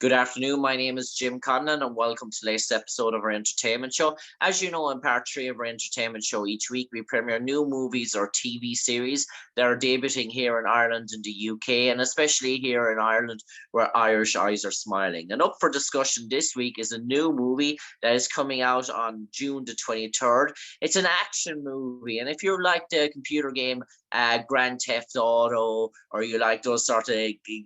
Good afternoon. My name is Jim Conlan, and welcome to the latest episode of our entertainment show. As you know, in part 3 of our entertainment show, each week we premiere new movies or TV series that are debuting here in Ireland and the UK, and especially here in Ireland, where Irish eyes are smiling. And up for discussion this week is a new movie that is coming out on June the 23rd. It's an action movie, and if you like the computer game Grand Theft Auto, or you like those sort of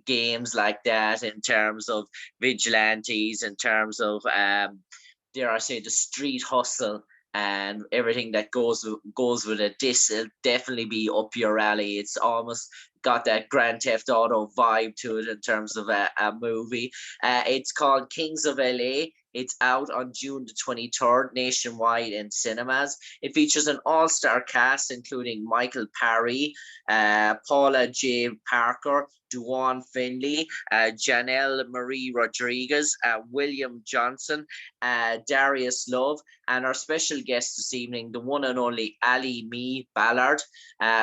games like that in terms of vigilantes, in terms of dare I say, the street hustle and everything that goes with it, this will definitely be up your alley. It's almost got that Grand Theft Auto vibe to it in terms of a movie. It's called Kings of L.A. It's out on June the 23rd nationwide in cinemas. It features an all-star cast including Michael Pare, Paula Jai Parker, Duane Finley, Janelle Marie Rodriguez, William Johnson, Darius Love, and our special guest this evening, the one and only Alimi Ballard,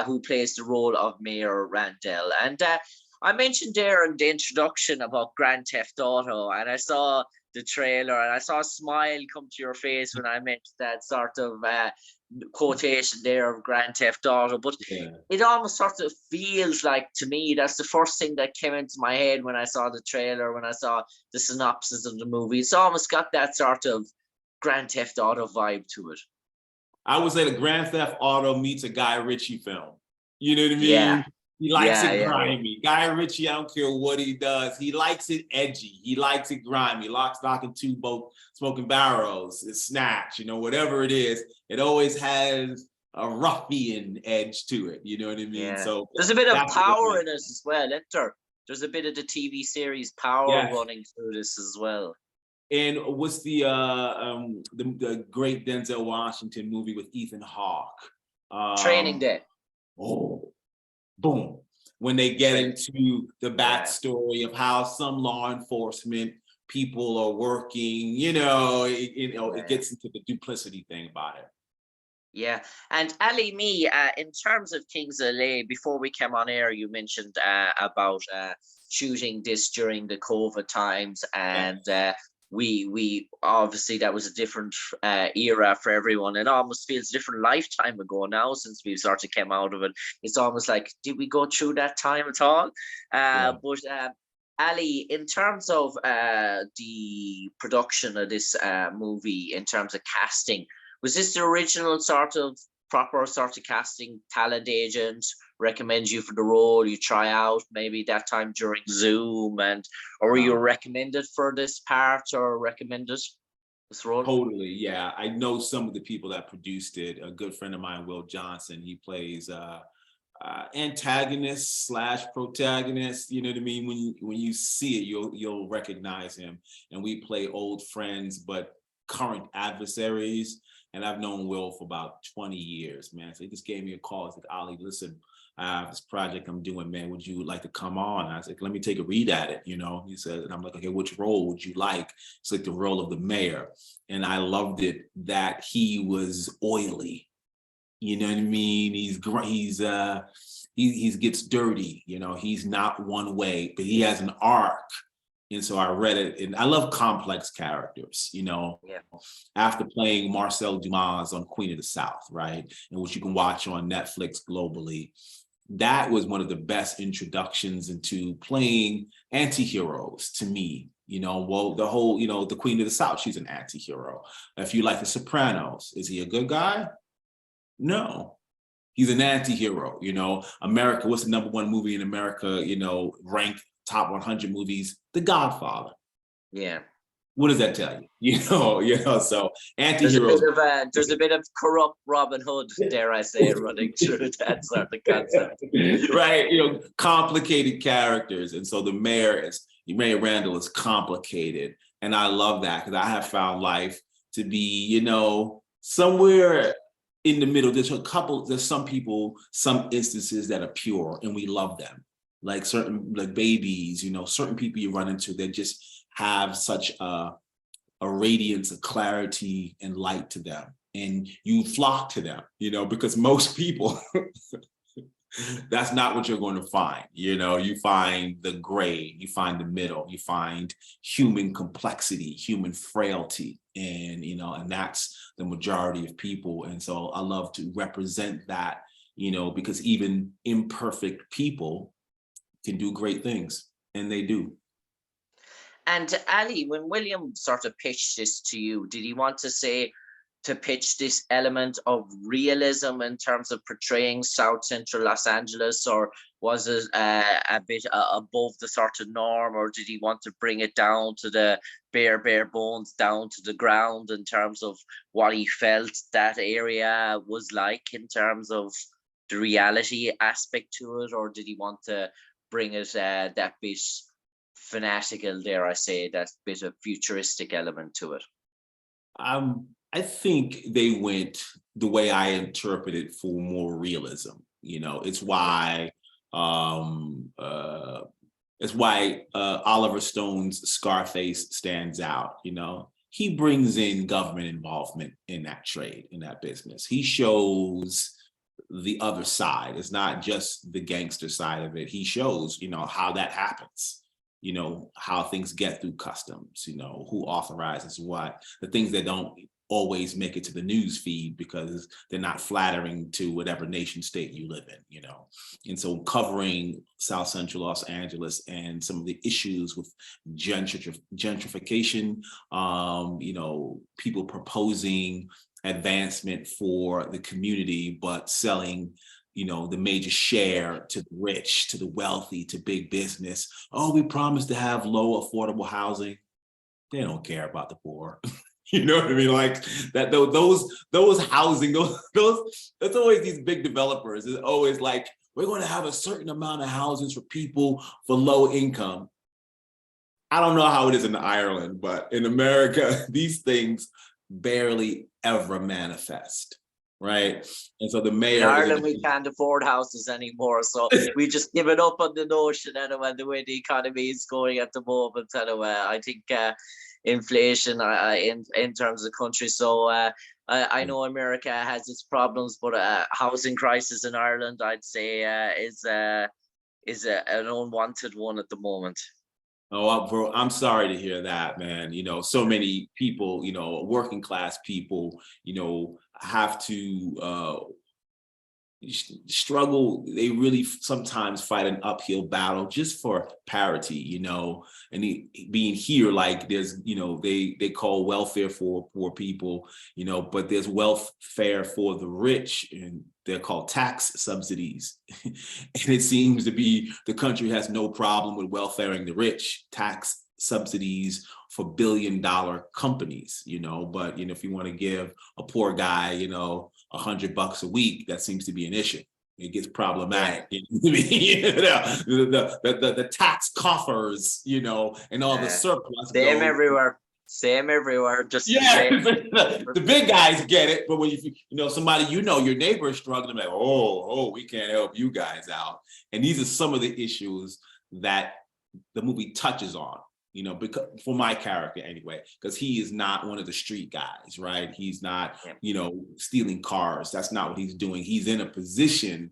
who plays the role of Mayor Randell. And I mentioned there in the introduction about Grand Theft Auto, and I saw the trailer and I saw a smile come to your face when I mentioned that sort of quotation there of Grand Theft Auto, but it almost sort of feels like, to me, that's the first thing that came into my head when I saw the trailer, when I saw the synopsis of the movie. It's almost got that sort of Grand Theft Auto vibe to it. I would say the Grand Theft Auto meets a Guy Ritchie film. You know what I mean? Yeah. He likes it grimy. Guy Ritchie, I don't care what he does. He likes it edgy. He likes it grimy. Lock, stock, and two both smoking barrels. It's Snatch, whatever it is. It always has a ruffian edge to it. You know what I mean? Yeah. So there's a bit of power in it as well, isn't there? There's a bit of the TV series Power running through this as well. And what's the great Denzel Washington movie with Ethan Hawke? Training Day. Oh. Boom. When they get into the backstory of how some law enforcement people are working, it gets into the duplicity thing about it. Yeah. And Alimi, in terms of Kings of L.A., before we came on air, you mentioned about shooting this during the COVID times, and we obviously, that was a different era for everyone. It almost feels a different lifetime ago now since we sort of came out of it. It's almost like, did we go through that time at all? But Ali, in terms of the production of this movie, in terms of casting, was this the original sort of proper sort of casting? Talent agent recommends you for the role, you try out maybe that time during Zoom, or were you recommended for this part, or recommended this role? Totally, yeah. I know some of the people that produced it. A good friend of mine, Will Johnson, he plays antagonist / protagonist. You know what I mean? When you see it, you'll recognize him. And we play old friends but current adversaries. And I've known Will for about 20 years, man. So he just gave me a call. He's like, Ali, listen, I have this project I'm doing, man. Would you like to come on? I was like, let me take a read at it, He said, and I'm like, okay, which role would you like? It's like the role of the mayor. And I loved it that he was oily. You know what I mean? He gets dirty, he's not one way, but he has an arc. And so I read it, and I love complex characters, after playing Marcel Dumas on Queen of the South, right? And which you can watch on Netflix globally. That was one of the best introductions into playing anti-heroes to me. Well, the whole, the Queen of the South, she's an anti-hero. If you like The Sopranos, is he a good guy? No. He's an anti-hero, America, what's the #1 movie in America, ranked top 100 movies? The Godfather. Yeah. What does that tell you? So anti-heroes. There's a bit of corrupt Robin Hood, dare I say, running through that sort of concept. Right, complicated characters. And so the Mayor Randall is complicated. And I love that because I have found life to be, somewhere in the middle. There's some people, some instances that are pure and we love them. Like certain babies, certain people you run into that just have such a radiance of clarity and light to them. And you flock to them, because most people That's not what you're going to find. You know, you find the gray, you find the middle, you find human complexity, human frailty, and you know, and that's the majority of people. And so I love to represent that, you know, because even imperfect people can do great things, and they do. And Ali, when William sort of pitched this to you, did he want to pitch this element of realism in terms of portraying South Central Los Angeles, or was it a bit above the sort of norm, or did he want to bring it down to the bare bones, down to the ground in terms of what he felt that area was like in terms of the reality aspect to it, or did he want to bring it that bit fanatical, dare I say, that bit of futuristic element to it? I think they went the way I interpret it for more realism. You know, it's why Oliver Stone's Scarface stands out. You know, he brings in government involvement in that trade, in that business. He shows the other side. It's not just the gangster side of it. He shows, you know, how that happens. You know, how things get through customs, you know, who authorizes what, the things that don't always make it to the news feed because they're not flattering to whatever nation state you live in, you know. And so covering South Central Los Angeles and some of the issues with gentrification, you know, people proposing advancement for the community, but selling, you know, the major share to the rich, to the wealthy, to big business. Oh, we promised to have low affordable housing. They don't care about the poor. You know what I mean? Like that, those housing, that's always these big developers. It's always like, we're going to have a certain amount of houses for people for low income. I don't know how it is in Ireland, but in America, these things barely ever manifest. Right. And so the mayor. In Ireland, we can't afford houses anymore. So we just give it up on the notion anyway, the way the economy is going at the moment. Anyway, I think inflation in terms of the country. So I know America has its problems, but housing crisis in Ireland, I'd say, is an unwanted one at the moment. Oh, bro, I'm sorry to hear that, man. You know, so many people, you know, working class people, you know, have to struggle. They really sometimes fight an uphill battle just for parity, you know, and being here, like there's, you know, they call welfare for poor people, you know, but there's welfare for the rich, and they're called tax subsidies. And it seems to be the country has no problem with welfaring the rich, tax subsidies for billion-dollar companies, you know, but, you know, if you want to give a poor guy, you know, $100 a week, that seems to be an issue. It gets problematic. You know, the tax coffers, you know, and all the surplus. Same everywhere. Same everywhere. Just the big guys get it, but when you know somebody, you know, your neighbor is struggling, like, oh, we can't help you guys out. And these are some of the issues that the movie touches on. You know, because for my character anyway, because he is not one of the street guys, right? He's not, you know, stealing cars. That's not what he's doing. He's in a position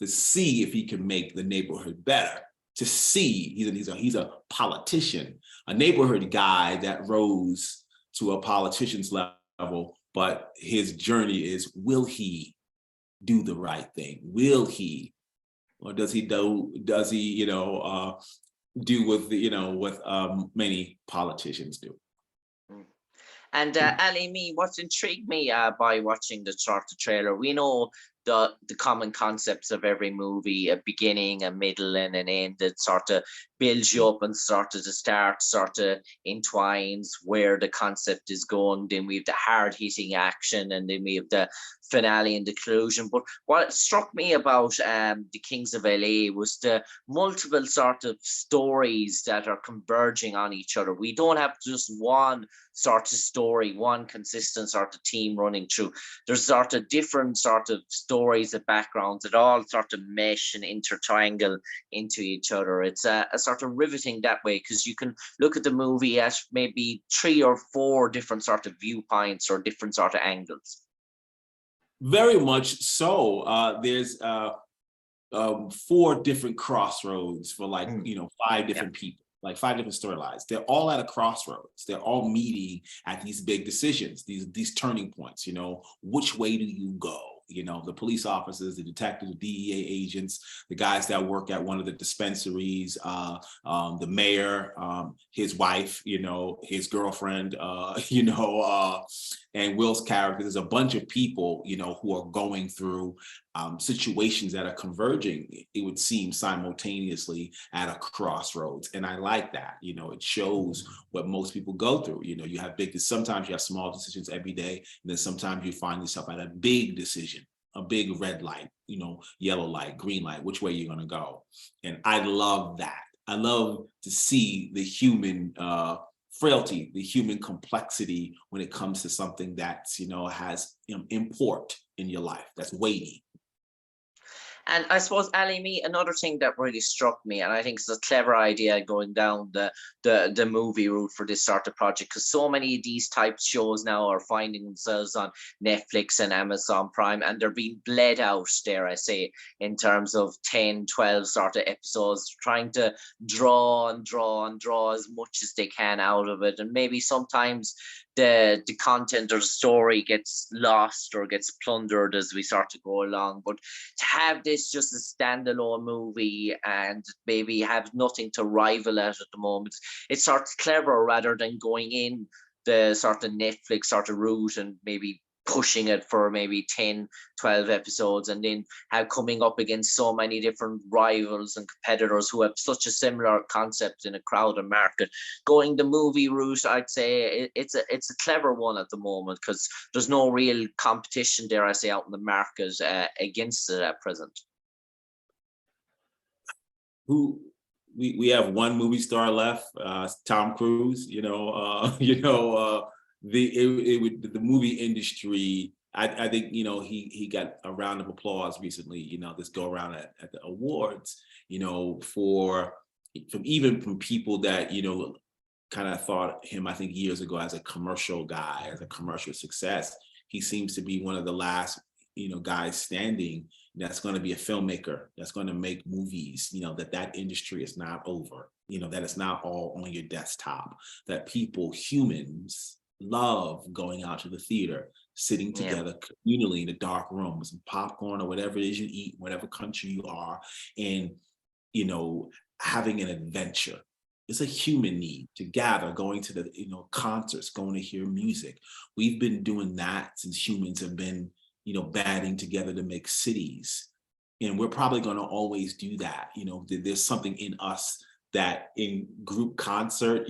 to see if he can make the neighborhood better. To see, he's a politician, a neighborhood guy that rose to a politician's level. But his journey is: will he do the right thing? Will he, or does he do? Does he, you know, do with the, you know, what many politicians do? And Alimi, what's intrigued me by watching the sort of trailer, we know the common concepts of every movie: a beginning, a middle, and an end that sort of builds you up, and sort of the start sort of entwines where the concept is going. Then we have the hard hitting action, and then we have the finale and the conclusion. But what struck me about the Kings of L.A. was the multiple sort of stories that are converging on each other. We don't have just one sort of story, one consistent sort of team running through. There's sort of different sort of stories and backgrounds that all sort of mesh and intertwingle into each other. It's a sort of riveting that way, because you can look at the movie at maybe 3 or 4 different sort of viewpoints or different sort of angles. Very much so. There's 4 different crossroads for like, 5 different people, like 5 different storylines. They're all at a crossroads. They're all meeting at these big decisions, these turning points, which way do you go? The police officers, the detectives, the DEA agents, the guys that work at one of the dispensaries, the mayor, his wife, his girlfriend, and Will's character. There's a bunch of people, who are going through situations that are converging, it would seem, simultaneously at a crossroads. And I like that. It shows what most people go through. You have sometimes you have small decisions every day, and then sometimes you find yourself at a big decision, a big red light, yellow light, green light, which way you're going to go. And I love that. I love to see the human frailty, the human complexity when it comes to something that's, has import in your life, that's weighty. And I suppose, Alimi, another thing that really struck me, and I think it's a clever idea going down the movie route for this sort of project, because so many of these type shows now are finding themselves on Netflix and Amazon Prime, and they're being bled out, dare I say, in terms of 10, 12 sort of episodes, trying to draw and draw and draw as much as they can out of it. And maybe sometimes the content or the story gets lost or gets plundered as we start to go along. But to have this just a standalone movie and maybe have nothing to rival it at the moment, it's sort of clever, rather than going in the sort of Netflix sort of route and maybe pushing it for maybe 10, 12 episodes, and then have coming up against so many different rivals and competitors who have such a similar concept in a crowded market. Going the movie route, I'd say it's a clever one at the moment, because there's no real competition, dare I say, out in the market against it at present. We have one movie star left, Tom Cruise. The movie industry, I think, he got a round of applause recently, this go around at the awards, from people that, kind of thought him, I think, years ago as a commercial guy, as a commercial success. He seems to be one of the last, guys standing that's going to be a filmmaker, that's going to make movies, that industry is not over, that it's not all on your desktop, that humans love going out to the theater, sitting together communally in a dark room with some popcorn or whatever it is you eat, whatever country you are, and, having an adventure. It's a human need to gather, going to the, concerts, going to hear music. We've been doing that since humans have been, banding together to make cities. And we're probably going to always do that. There's something in us that in group concert,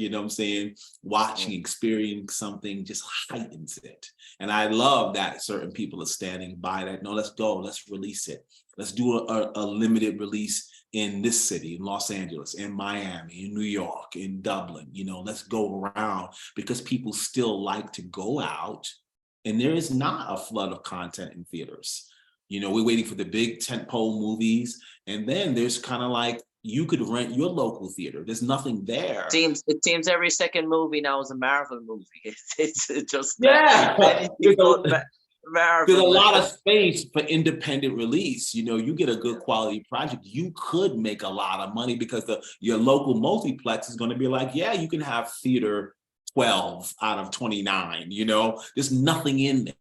watching, experiencing something just heightens it. And I love that certain people are standing by that. No, let's go, let's release it. Let's do a limited release in this city, in Los Angeles, in Miami, in New York, in Dublin. Let's go around, because people still like to go out, and there is not a flood of content in theaters. We're waiting for the big tentpole movies, and then there's kind of like, you could rent your local theater. There's nothing there. It seems every second movie now is a Marvel movie. It's just Marvel. There's a lot of space for independent release. You get a good quality project, you could make a lot of money, because your local multiplex is going to be like, yeah, you can have theater 12 out of 29. There's nothing in there.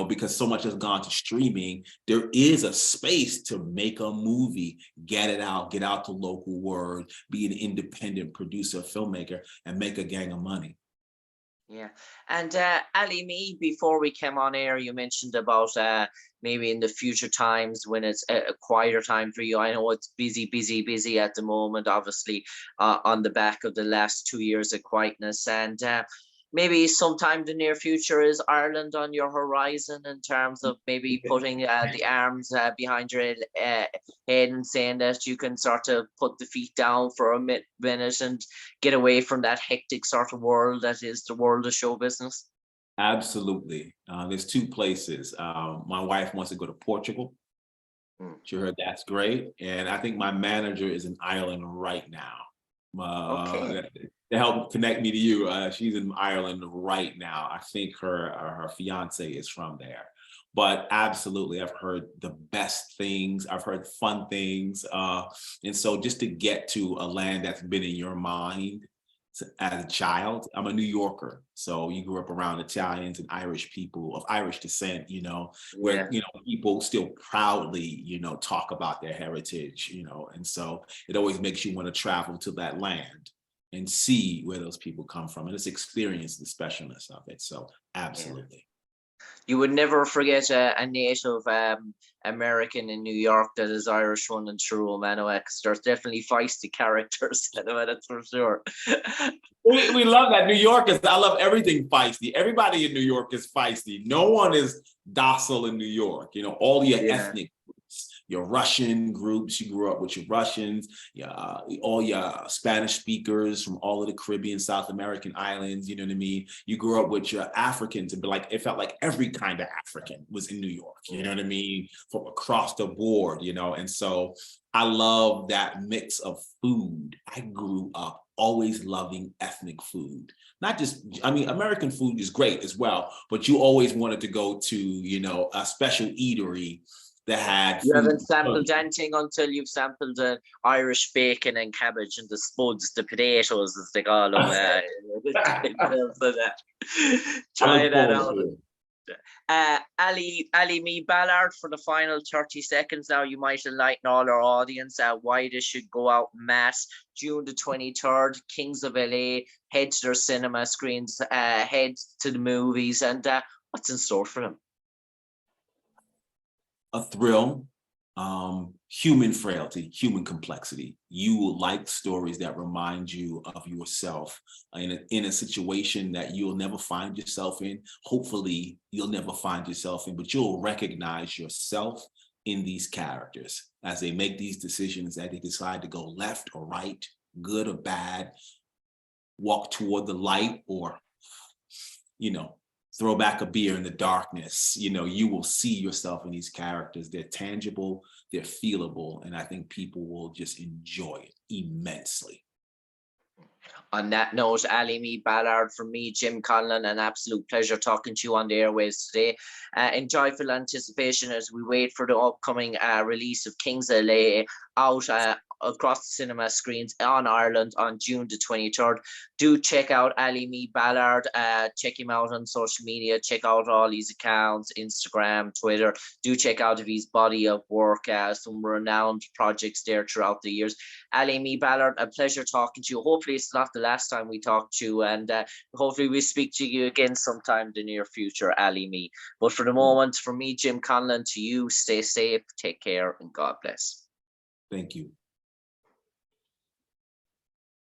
Because so much has gone to streaming, there is a space to make a movie, get it out, get out the local word, be an independent producer, filmmaker, and make a gang of money. Yeah. And Alimi, before we came on air, you mentioned about maybe in the future times when it's a quieter time for you. I know it's busy at the moment, obviously, on the back of the last 2 years of quietness. And maybe sometime in the near future, is Ireland on your horizon in terms of maybe putting the arms behind your head and saying that you can sort of put the feet down for a minute and get away from that hectic sort of world that is the world of show business? Absolutely. There's 2 places. My wife wants to go to Portugal. She heard that's great. And I think my manager is in Ireland right now. To help connect me to you, she's in Ireland right now. I think her fiance is from there. But absolutely, I've heard the best things. I've heard fun things. And so just to get to a land that's been in your mind as a child, I'm a New Yorker. So you grew up around Italians and Irish people of Irish descent, where, people still proudly, talk about their heritage, and so it always makes you want to travel to that land and see where those people come from and just experience the specialness of it. So absolutely. You would never forget a native American in New York that is Irish running through Manoa, because there's definitely feisty characters, that's for sure. We love that. New Yorkers, I love everything feisty. Everybody in New York is feisty. No one is docile in New York. All your ethnic groups, your Russian groups, you grew up with your Russians, all your Spanish speakers from all of the Caribbean, South American islands, you know what I mean? You grew up with your Africans, and it felt like every kind of African was in New York, you know what I mean? From across the board, and so I love that mix of food. I grew up always loving ethnic food. Not just, American food is great as well, but you always wanted to go to, a special eatery that had You food. haven't sampled anything until you've sampled the Irish bacon and cabbage and the spuds, the potatoes, as they call them. Try that out. Alimi Ballard, for the final 30 seconds now, you might enlighten all our audience why they should go out en masse June the 23rd, Kings of L.A, head to their cinema screens, head to the movies, and what's in store for them? A thrill, human frailty, human complexity. You will like stories that remind you of yourself in a situation that you'll never find yourself in. Hopefully, you'll never find yourself in, but you'll recognize yourself in these characters as they make these decisions, that they decide to go left or right, good or bad, walk toward the light, or, throw back a beer in the darkness. You will see yourself in these characters. They're tangible, they're feelable, and I think people will just enjoy it immensely. On that note, Alimi Ballard, from me, Jim Conlan, an absolute pleasure talking to you on the airwaves today. In joyful anticipation as we wait for the upcoming release of Kings of L.A. out across the cinema screens on Ireland on June the 23rd. Do check out Alimi Ballard. Check him out on social media. Check out all his accounts, Instagram, Twitter. Do check out his body of work, some renowned projects there throughout the years. Alimi Ballard, a pleasure talking to you. Hopefully it's not the last time we talk to you, and hopefully we speak to you again sometime in the near future, Alimi. But for the moment, from me, Jim Conlan, to you, stay safe, take care, and God bless. Thank you.